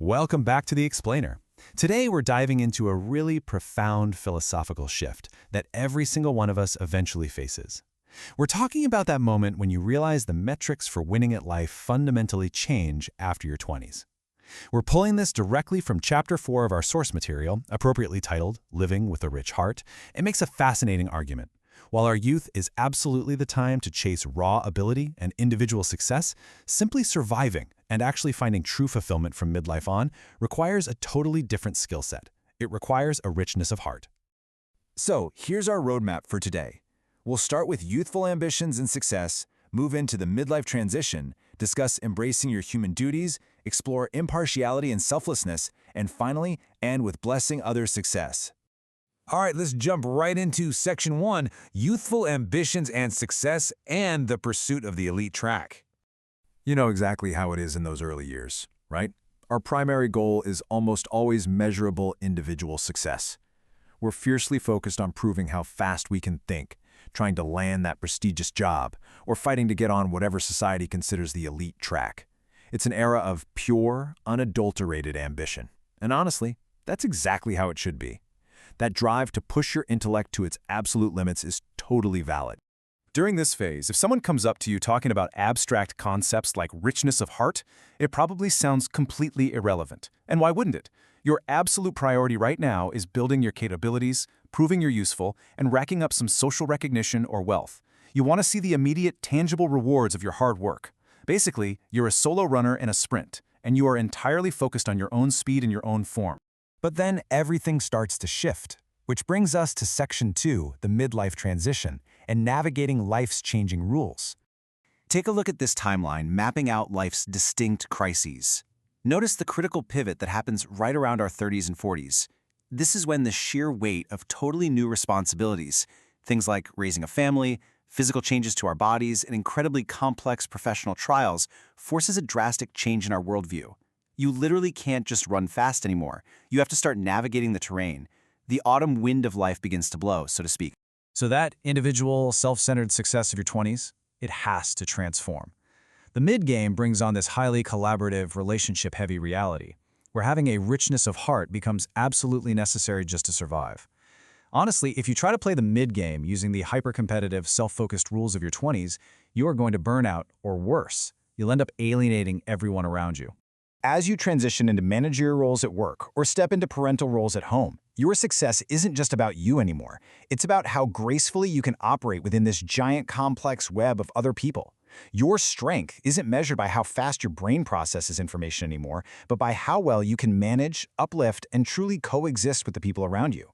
Welcome back to The Explainer. Today we're diving into a really profound philosophical shift that every single one of us eventually faces. We're talking about that moment when you realize the metrics for winning at life fundamentally change after your 20s. We're pulling this directly from Chapter 4 of our source material, appropriately titled Living with a Rich Heart. It makes a fascinating argument. While our youth is absolutely the time to chase raw ability and individual success, simply surviving and actually finding true fulfillment from midlife on requires a totally different skill set. It requires a richness of heart. So, here's our roadmap for today. We'll start with youthful ambitions and success, move into the midlife transition, discuss embracing your human duties, explore impartiality and selflessness, and finally, end with blessing others' success. All right, let's jump right into Section 1, Youthful Ambitions and Success and the Pursuit of the Elite Track. You know exactly how it is in those early years, right? Our primary goal is almost always measurable individual success. We're fiercely focused on proving how fast we can think, trying to land that prestigious job, or fighting to get on whatever society considers the elite track. It's an era of pure, unadulterated ambition. And honestly, that's exactly how it should be. That drive to push your intellect to its absolute limits is totally valid. During this phase, if someone comes up to you talking about abstract concepts like richness of heart, it probably sounds completely irrelevant. And why wouldn't it? Your absolute priority right now is building your capabilities, proving you're useful, and racking up some social recognition or wealth. You want to see the immediate, tangible rewards of your hard work. Basically, you're a solo runner in a sprint, and you are entirely focused on your own speed and your own form. But then everything starts to shift, which brings us to Section 2, the midlife transition, and navigating life's changing rules. Take a look at this timeline mapping out life's distinct crises. Notice the critical pivot that happens right around our 30s and 40s. This is when the sheer weight of totally new responsibilities, things like raising a family, physical changes to our bodies, and incredibly complex professional trials, forces a drastic change in our worldview. You literally can't just run fast anymore. You have to start navigating the terrain. The autumn wind of life begins to blow, so to speak. So that individual, self-centered success of your 20s, it has to transform. The mid-game brings on this highly collaborative, relationship-heavy reality, where having a richness of heart becomes absolutely necessary just to survive. Honestly, if you try to play the mid-game using the hyper-competitive, self-focused rules of your 20s, you are going to burn out, or worse, you'll end up alienating everyone around you. As you transition into managerial roles at work or step into parental roles at home, your success isn't just about you anymore. It's about how gracefully you can operate within this giant complex web of other people. Your strength isn't measured by how fast your brain processes information anymore, but by how well you can manage, uplift, and truly coexist with the people around you.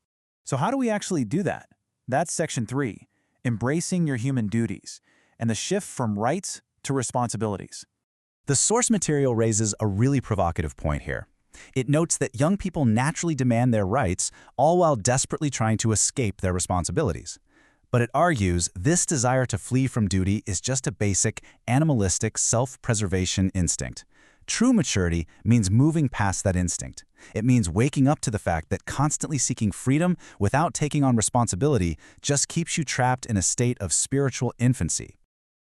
So how do we actually do that? That's Section 3, embracing your human duties, and the shift from rights to responsibilities. The source material raises a really provocative point here. It notes that young people naturally demand their rights, all while desperately trying to escape their responsibilities. But it argues this desire to flee from duty is just a basic, animalistic self-preservation instinct. True maturity means moving past that instinct. It means waking up to the fact that constantly seeking freedom without taking on responsibility just keeps you trapped in a state of spiritual infancy.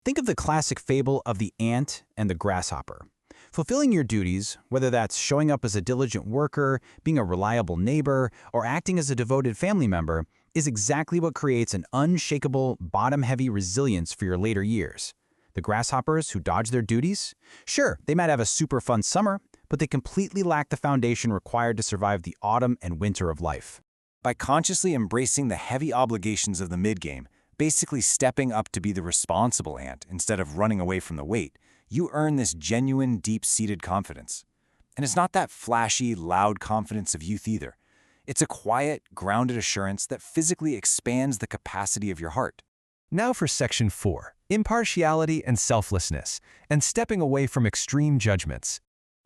Think of the classic fable of the ant and the grasshopper. Fulfilling your duties, whether that's showing up as a diligent worker, being a reliable neighbor, or acting as a devoted family member, is exactly what creates an unshakable, bottom-heavy resilience for your later years. The grasshoppers who dodge their duties? Sure, they might have a super fun summer, but they completely lack the foundation required to survive the autumn and winter of life. By consciously embracing the heavy obligations of the mid-game, basically stepping up to be the responsible ant instead of running away from the weight, you earn this genuine, deep-seated confidence. And it's not that flashy, loud confidence of youth either. It's a quiet, grounded assurance that physically expands the capacity of your heart. Now for Section 4, impartiality and selflessness, and stepping away from extreme judgments.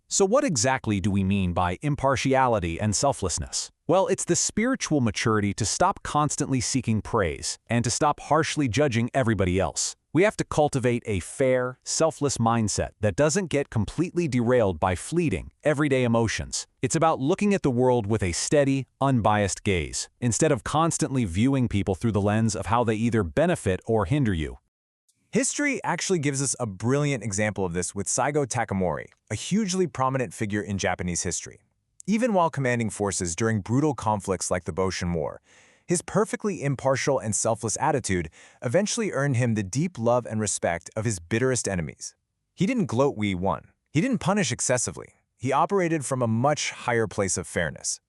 So what exactly do we mean by impartiality and selflessness? Well, it's the spiritual maturity to stop constantly seeking praise and to stop harshly judging everybody else. We have to cultivate a fair, selfless mindset that doesn't get completely derailed by fleeting, everyday emotions. It's about looking at the world with a steady, unbiased gaze, instead of constantly viewing people through the lens of how they either benefit or hinder you. History actually gives us a brilliant example of this with Saigo Takamori, a hugely prominent figure in Japanese history. Even while commanding forces during brutal conflicts like the Boshin War, his perfectly impartial and selfless attitude eventually earned him the deep love and respect of his bitterest enemies. He didn't gloat when he won. He didn't punish excessively. He operated from a much higher place of fairness.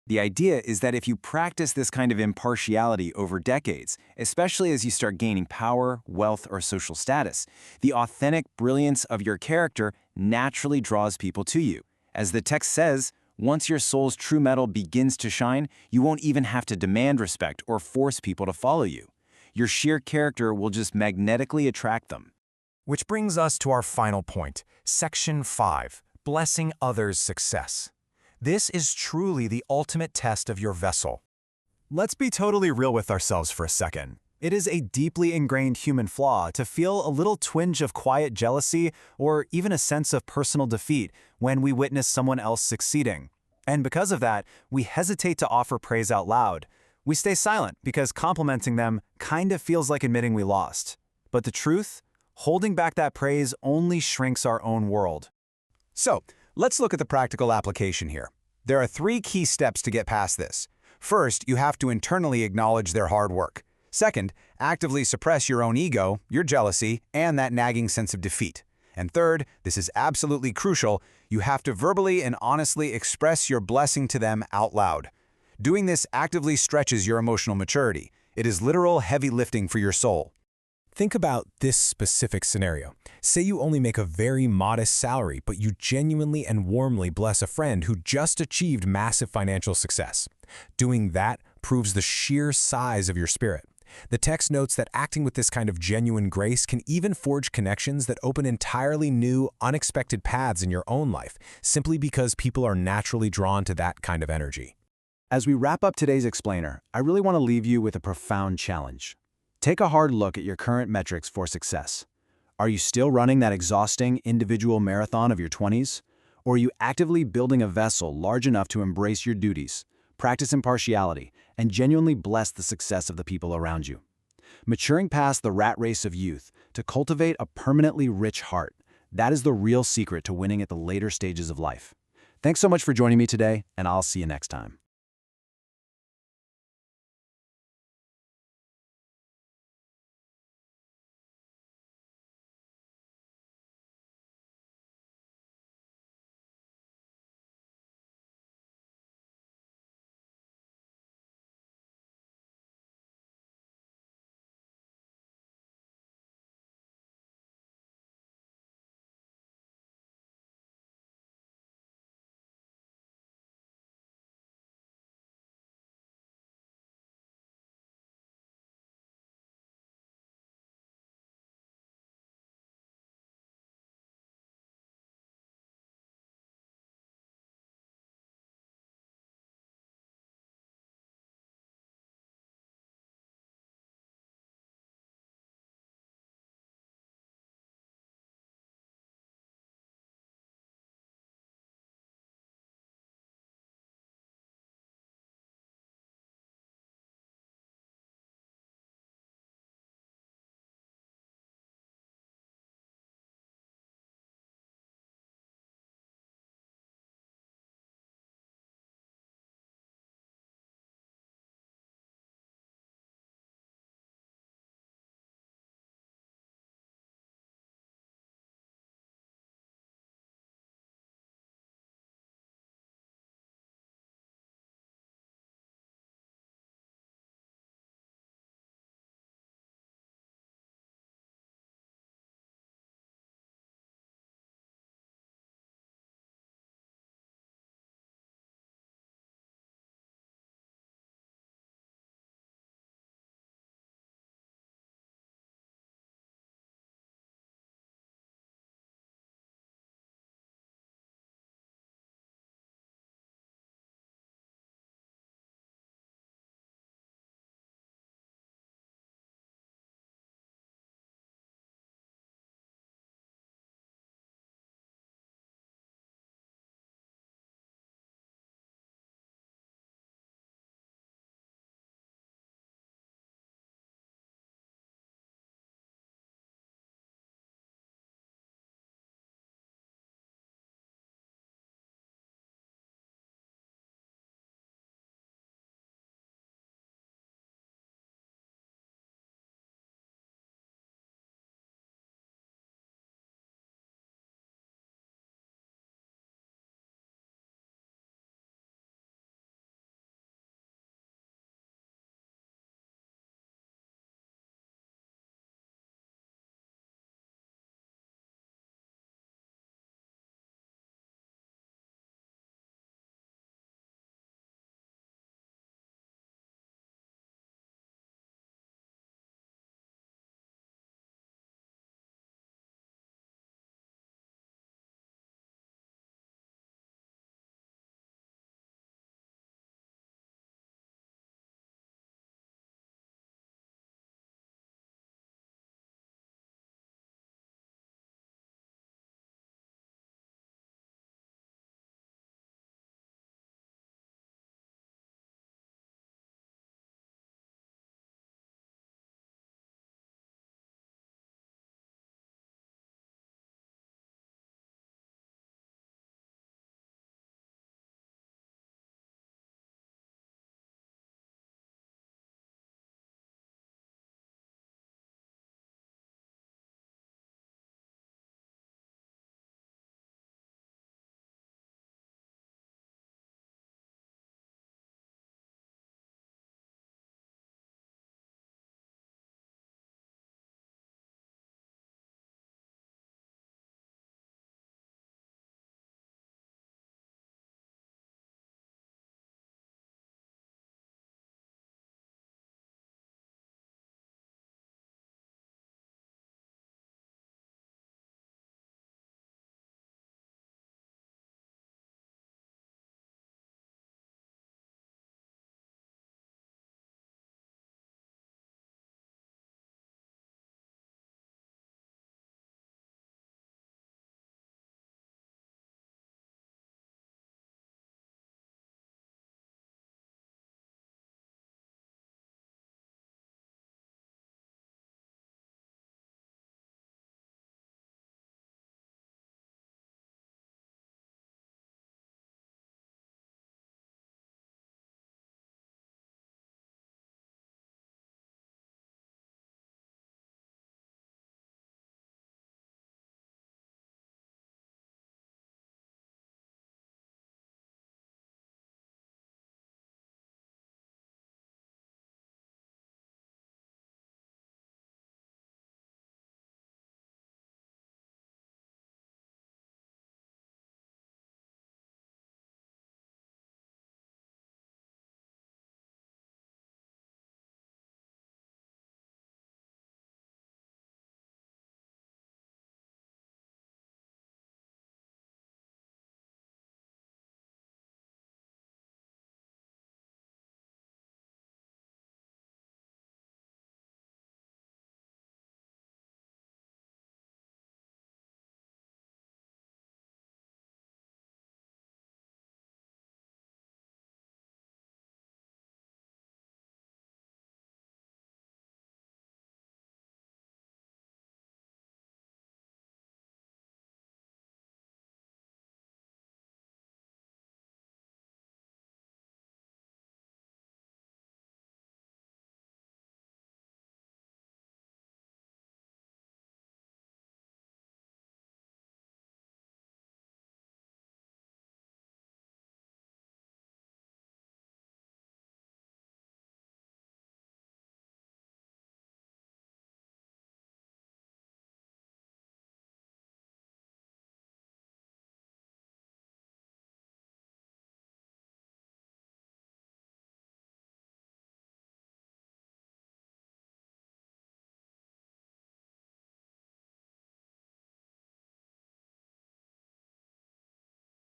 The idea is that if you practice this kind of impartiality over decades, especially as you start gaining power, wealth, or social status, the authentic brilliance of your character naturally draws people to you. As the text says, once your soul's true metal begins to shine, you won't even have to demand respect or force people to follow you. Your sheer character will just magnetically attract them. Which brings us to our final point, Section 5, Blessing Others' Success. This is truly the ultimate test of your vessel. Let's be totally real with ourselves for a second. It is a deeply ingrained human flaw to feel a little twinge of quiet jealousy or even a sense of personal defeat when we witness someone else succeeding. And because of that, we hesitate to offer praise out loud. We stay silent because complimenting them kind of feels like admitting we lost. But the truth? Holding back that praise only shrinks our own world. So, let's look at the practical application here. There are 3 key steps to get past this. First, you have to internally acknowledge their hard work. Second, actively suppress your own ego, your jealousy, and that nagging sense of defeat. And third, this is absolutely crucial, you have to verbally and honestly express your blessing to them out loud. Doing this actively stretches your emotional maturity. It is literal heavy lifting for your soul. Think about this specific scenario. Say you only make a very modest salary, but you genuinely and warmly bless a friend who just achieved massive financial success. Doing that proves the sheer size of your spirit. The text notes that acting with this kind of genuine grace can even forge connections that open entirely new, unexpected paths in your own life, simply because people are naturally drawn to that kind of energy. As we wrap up today's explainer, I really want to leave you with a profound challenge. Take a hard look at your current metrics for success. Are you still running that exhausting individual marathon of your 20s? Or are you actively building a vessel large enough to embrace your duties, practice impartiality, and genuinely bless the success of the people around you? Maturing past the rat race of youth to cultivate a permanently rich heart, that is the real secret to winning at the later stages of life. Thanks so much for joining me today, and I'll see you next time.